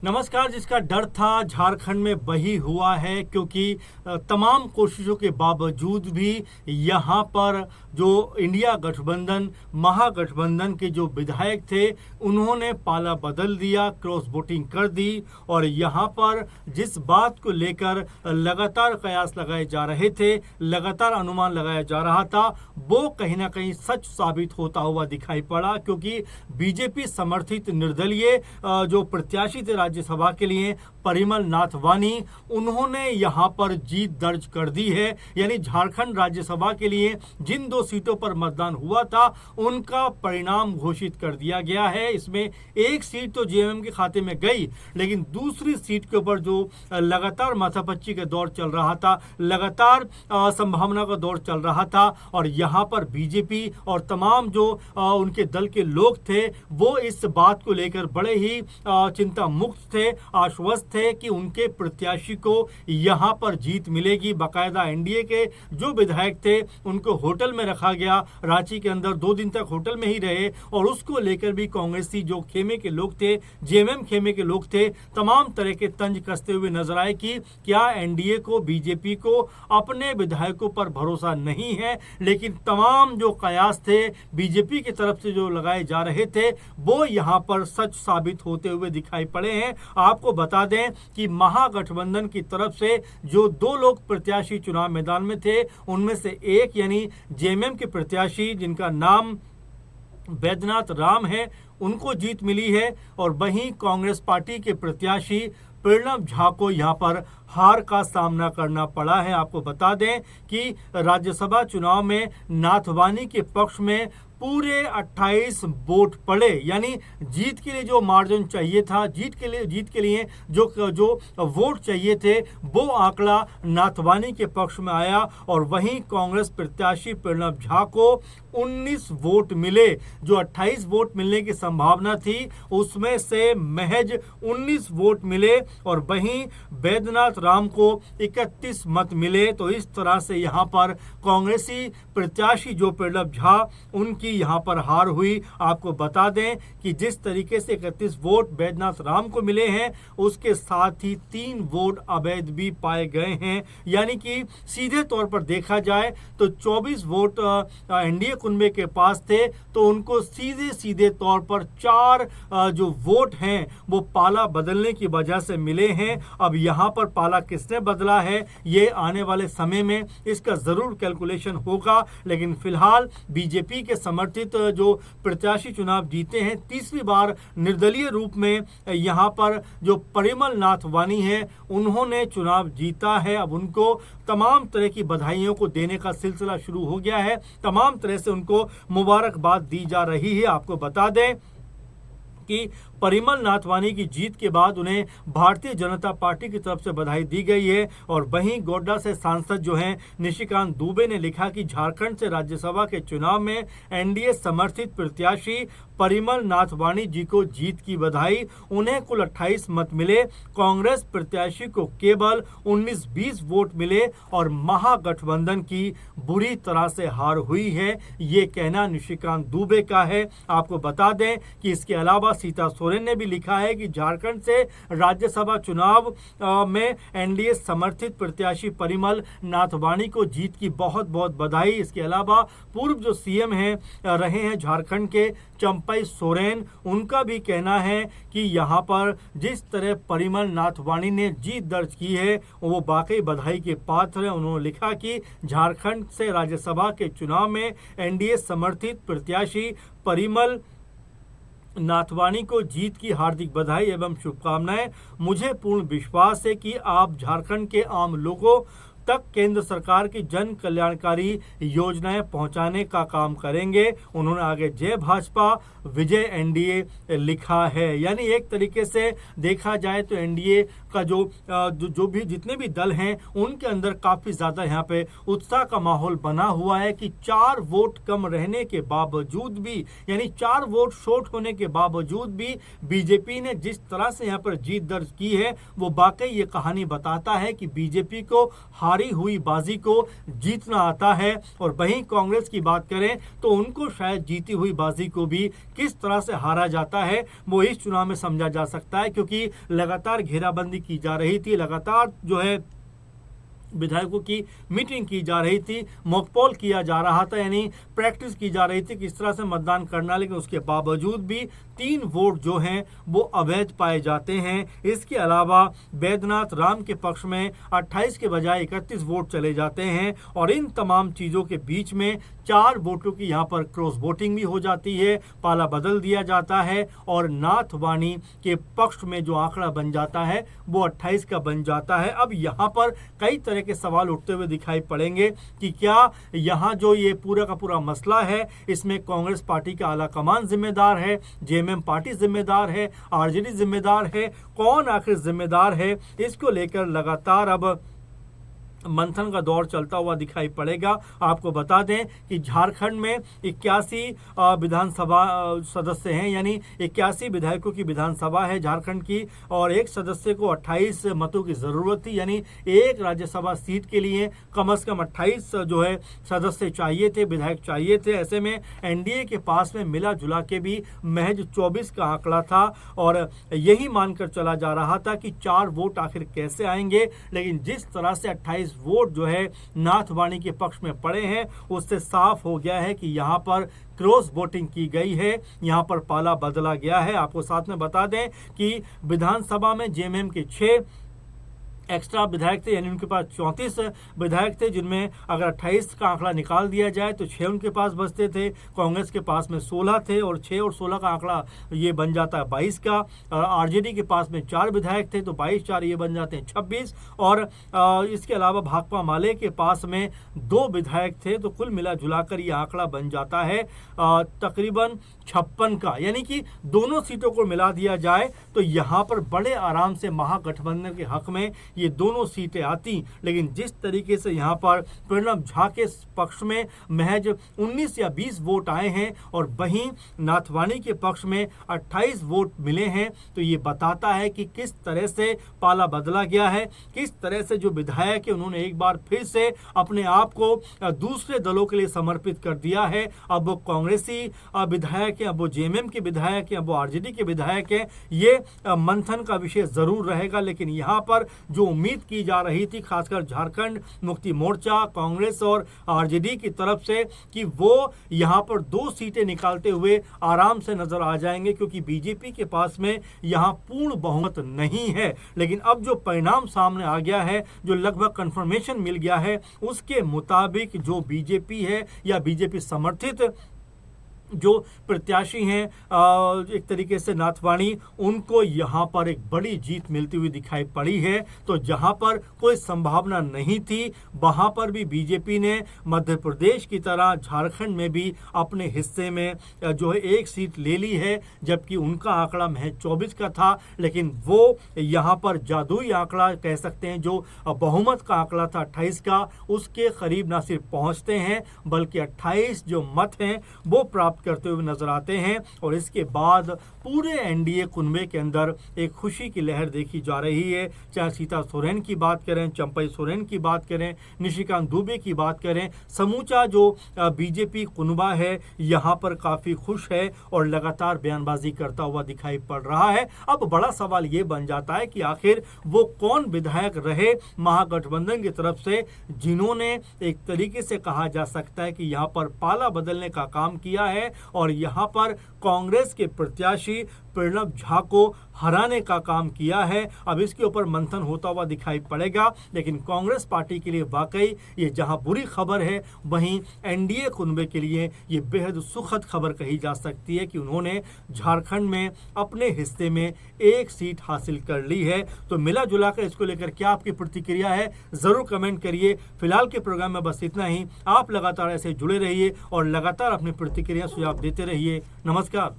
नमस्कार। जिसका डर था झारखंड में वही हुआ है, क्योंकि तमाम कोशिशों के बावजूद भी यहाँ पर जो इंडिया गठबंधन महागठबंधन के जो विधायक थे उन्होंने पाला बदल दिया, क्रॉस वोटिंग कर दी। और यहाँ पर जिस बात को लेकर लगातार कयास लगाए जा रहे थे, लगातार अनुमान लगाया जा रहा था, वो कहीं ना कहीं सच साबित होता हुआ दिखाई पड़ा। क्योंकि बीजेपी समर्थित निर्दलीय जो प्रत्याशी थे राज्यसभा के लिए, परिमल नाथवानी, उन्होंने यहां पर जीत दर्ज कर दी है। यानी झारखंड राज्यसभा के लिए जिन दो सीटों पर मतदान हुआ था उनका परिणाम घोषित कर दिया गया है। इसमें एक सीट तो जेएमएम के खाते में गई, लेकिन दूसरी सीट के ऊपर जो लगातार माथापच्ची का दौर चल रहा था, लगातार संभावना का दौर चल रहा था, और यहां पर बीजेपी और तमाम जो उनके दल के लोग थे वो इस बात को लेकर बड़े ही चिंता मुक्त थे, आश्वस्त थे कि उनके प्रत्याशी को यहां पर जीत मिलेगी। बाकायदा एनडीए के जो विधायक थे उनको होटल में रखा गया, रांची के अंदर 2 दिन तक होटल में ही रहे, और उसको लेकर भी कांग्रेसी जो खेमे के लोग थे, जेएमएम खेमे के लोग थे, तमाम तरह के तंज कसते हुए नजर आए कि क्या एनडीए को, बीजेपी को अपने विधायकों पर भरोसा नहीं है। लेकिन तमाम जो कयास थे बीजेपी की तरफ से जो लगाए जा रहे थे वो यहां पर सच साबित होते हुए दिखाई पड़े हैं। आपको बता दें कि महागठबंधन की तरफ से जो 2 लोग प्रत्याशी चुनाव मैदान में थे, उनमें से एक यानी जेएमएम के प्रत्याशी जिनका नाम बैद्यनाथ राम है, उनको जीत मिली है। और वहीं कांग्रेस पार्टी के प्रत्याशी प्रणब झा को यहां पर हार का सामना करना पड़ा है। आपको बता दें कि राज्यसभा चुनाव में नाथवानी के पक्ष में पूरे 28 वोट पड़े। यानी जीत के लिए जो मार्जिन चाहिए था, जीत के लिए जो वोट चाहिए थे, वो आंकड़ा नाथवानी के पक्ष में आया। और वहीं कांग्रेस प्रत्याशी प्रणब झा को 19 वोट मिले। जो 28 वोट मिलने की संभावना थी उसमें से महज 19 वोट मिले, और वहीं बैद्यनाथ राम को 31 मत मिले। तो इस तरह से यहाँ पर कांग्रेसी प्रत्याशी जो प्रणब झा, उनकी यहाँ पर हार हुई। आपको बता दें कि जिस तरीके से 31 वोट बैद्यनाथ राम को मिले हैं, उसके साथ ही 3 वोट अवैध भी पाए गए हैं। यानी कि सीधे तौर पर देखा जाए तो 24 वोट एनडीए कुनबे के पास थे, तो उनको सीधे तौर पर 4 जो वोट हैं वो पाला बदलने की वजह से मिले हैं। अब यहाँ पर पाला किसने बदला है, ये आने वाले समय में इसका जरूर कैलकुलेशन होगा। लेकिन फिलहाल बीजेपी के समर्थित जो प्रत्याशी चुनाव जीते हैं, तीसरी बार निर्दलीय रूप में यहाँ पर जो परिमल नाथवानी है, उन्होंने चुनाव जीता है। अब उनको तमाम तरह की बधाइयों को देने का सिलसिला शुरू हो गया है, तमाम तरह से उनको मुबारकबाद दी जा रही है। आपको बता दें कि परिमल नाथवानी की जीत के बाद उन्हें भारतीय जनता पार्टी की तरफ से बधाई दी गई है। और वहीं गोड्डा से सांसद जो हैं निशिकांत दुबे ने लिखा कि झारखंड से राज्यसभा के चुनाव में एनडीए समर्थित प्रत्याशी परिमल नाथवानी जी को जीत की बधाई। उन्हें कुल 28 मत मिले, कांग्रेस प्रत्याशी को केवल 19-20 वोट मिले, और महागठबंधन की बुरी तरह से हार हुई है, ये कहना निशिकांत दुबे का है। आपको बता दें कि इसके अलावा सीता सोरेन ने भी लिखा है कि झारखंड से राज्यसभा चुनाव में एनडीए समर्थित प्रत्याशी परिमल नाथवानी को जीत की बहुत बहुत बधाई। इसके अलावा पूर्व जो सीएम रहे हैं झारखंड के, चंपई सोरेन, उनका भी कहना है कि यहाँ पर जिस तरह परिमल नाथवानी ने जीत दर्ज की है वो वाकई बधाई के पात्र है। उन्होंने लिखा कि झारखंड से राज्यसभा के चुनाव में एनडीए समर्थित प्रत्याशी परिमल नाथवानी को जीत की हार्दिक बधाई एवं शुभकामनाएं। मुझे पूर्ण विश्वास है कि आप झारखंड के आम लोगों तक केंद्र सरकार की जन कल्याणकारी योजनाएं पहुंचाने का काम करेंगे। उन्होंने आगे जय भाजपा विजय एनडीए लिखा है। यानी एक तरीके से देखा जाए तो एनडीए का जो भी जितने भी दल हैं उनके अंदर काफी ज्यादा यहाँ पे उत्साह का माहौल बना हुआ है कि 4 वोट कम रहने के बावजूद भी, यानी 4 वोट शॉर्ट होने के बावजूद भी बीजेपी ने जिस तरह से यहाँ पर जीत दर्ज की है, वो वाकई ये कहानी बताता है कि बीजेपी को हार हारी हुई बाजी को जीतना आता है। और वहीं कांग्रेस की बात करें तो उनको शायद जीती हुई बाजी को भी किस तरह से हारा जाता है वो इस चुनाव में समझा जा सकता है, क्योंकि लगातार घेराबंदी की जा रही थी, लगातार जो है विधायकों की मीटिंग की जा रही थी, मॉकपोल किया जा रहा था, यानी प्रैक्टिस की जा रही थी किस तरह से मतदान करना, लेकिन उसके बावजूद भी 3 वोट जो हैं वो अवैध पाए जाते हैं। इसके अलावा बैद्यनाथ राम के पक्ष में 28 के बजाय 31 वोट चले जाते हैं और इन तमाम चीज़ों के बीच में 4 वोटों की यहाँ पर क्रॉस वोटिंग भी हो जाती है, पाला बदल दिया जाता है और नाथ वाणी के पक्ष में जो आंकड़ा बन जाता है वो 28 का बन जाता है। अब यहाँ पर कई तरह के सवाल उठते हुए दिखाई पड़ेंगे कि क्या यहाँ जो ये पूरा का पूरा मसला है इसमें कांग्रेस पार्टी का आला कमान जिम्मेदार है, जेएमएम पार्टी जिम्मेदार है, आरजेडी जिम्मेदार है, कौन आखिर जिम्मेदार है, इसको लेकर लगातार अब मंथन का दौर चलता हुआ दिखाई पड़ेगा। आपको बता दें कि झारखंड में 81 विधानसभा सदस्य हैं, यानी 81 विधायकों की विधानसभा है झारखंड की, और एक सदस्य को 28 मतों की ज़रूरत थी, यानी एक राज्यसभा सीट के लिए कम से कम 28 जो है सदस्य चाहिए थे, विधायक चाहिए थे। ऐसे में एनडीए के पास में मिला जुला के भी महज 24 का आंकड़ा था और यही मानकर चला जा रहा था कि 4 वोट आखिर कैसे आएंगे, लेकिन जिस तरह से 28 वोट जो है नाथ वाणी के पक्ष में पड़े हैं उससे साफ हो गया है कि यहाँ पर क्रॉस वोटिंग की गई है, यहाँ पर पाला बदला गया है। आपको साथ में बता दें कि विधानसभा में जेएमएम के 6 एक्स्ट्रा विधायक थे, यानी उनके पास 34 विधायक थे, जिनमें अगर 28 का आंकड़ा निकाल दिया जाए तो 6 उनके पास बचते थे, कांग्रेस के पास में 16 थे और 6 और 16 का आंकड़ा ये बन जाता है 22 का। आरजेडी के पास में 4 विधायक थे तो 22-4 ये बन जाते हैं 26, और इसके अलावा भाकपा माले के पास में 2 विधायक थे, तो कुल मिला जुलाकर ये आंकड़ा बन जाता है तकरीबन 56 का। यानी कि दोनों सीटों को मिला दिया जाए तो यहाँ पर बड़े आराम से महागठबंधन के हक में ये दोनों सीटें आती, लेकिन जिस तरीके से यहाँ पर प्रणब झा के पक्ष में महज 19 या 20 वोट आए हैं और वहीं नाथवाणी के पक्ष में 28 वोट मिले हैं, तो ये बताता है कि किस तरह से पाला बदला गया है, किस तरह से जो विधायक है उन्होंने एक बार फिर से अपने आप को दूसरे दलों के लिए समर्पित कर दिया है। अब वो कांग्रेसी विधायक हैं, अब वो जेएमएम के विधायक हैं, अब वो आरजेडी के विधायक हैं, ये मंथन का विषय जरूर रहेगा। लेकिन यहाँ पर जो उम्मीद की जा रही थी खासकर झारखंड मुक्ति मोर्चा, कांग्रेस और आरजेडी की तरफ से कि वो यहाँ पर 2 सीटें निकालते हुए आराम से नजर आ जाएंगे, क्योंकि बीजेपी के पास में यहाँ पूर्ण बहुमत नहीं है। लेकिन अब जो परिणाम सामने आ गया है, जो लगभग कंफर्मेशन मिल गया है, उसके मुताबिक जो बीजेपी है या बीजेपी समर्थित जो प्रत्याशी हैं एक तरीके से नाथवाणी, उनको यहाँ पर एक बड़ी जीत मिलती हुई दिखाई पड़ी है। तो जहाँ पर कोई संभावना नहीं थी वहाँ पर भी बीजेपी ने मध्य प्रदेश की तरह झारखंड में भी अपने हिस्से में जो है 1 सीट ले ली है, जबकि उनका आंकड़ा महज 24 का था। लेकिन वो यहाँ पर जादुई आंकड़ा कह सकते हैं, जो बहुमत का आंकड़ा था 28 का, उसके करीब न सिर्फ पहुँचते हैं बल्कि 28 जो मत हैं वो प्राप्त करते हुए नजर आते हैं। और इसके बाद पूरे एनडीए कुनबे के अंदर एक खुशी की लहर देखी जा रही है, चाहे सीता सोरेन की बात करें, चंपई सोरेन की बात करें, निशिकांत दुबे की बात करें, समूचा जो बीजेपी कुनबा है यहाँ पर काफी खुश है और लगातार बयानबाजी करता हुआ दिखाई पड़ रहा है। अब बड़ा सवाल ये बन जाता है कि आखिर वो कौन विधायक रहे महागठबंधन की तरफ से जिन्होंने एक तरीके से कहा जा सकता है कि यहाँ पर पाला बदलने का काम किया है और यहाँ पर कांग्रेस के प्रत्याशी प्रणब झा को हराने का काम किया है। अब इसके ऊपर मंथन होता हुआ दिखाई पड़ेगा, लेकिन कांग्रेस पार्टी के लिए वाकई ये जहां बुरी खबर है, वहीं एनडीए कुनबे के लिए ये बेहद सुखद खबर कही जा सकती है कि उन्होंने झारखंड में अपने हिस्से में 1 सीट हासिल कर ली है। तो मिला जुला कर इसको लेकर क्या आपकी प्रतिक्रिया है, जरूर कमेंट करिए। फिलहाल के प्रोग्राम में बस इतना ही। आप लगातार ऐसे जुड़े रहिए और लगातार अपनी प्रतिक्रिया सुझाव देते रहिए। नमस्कार।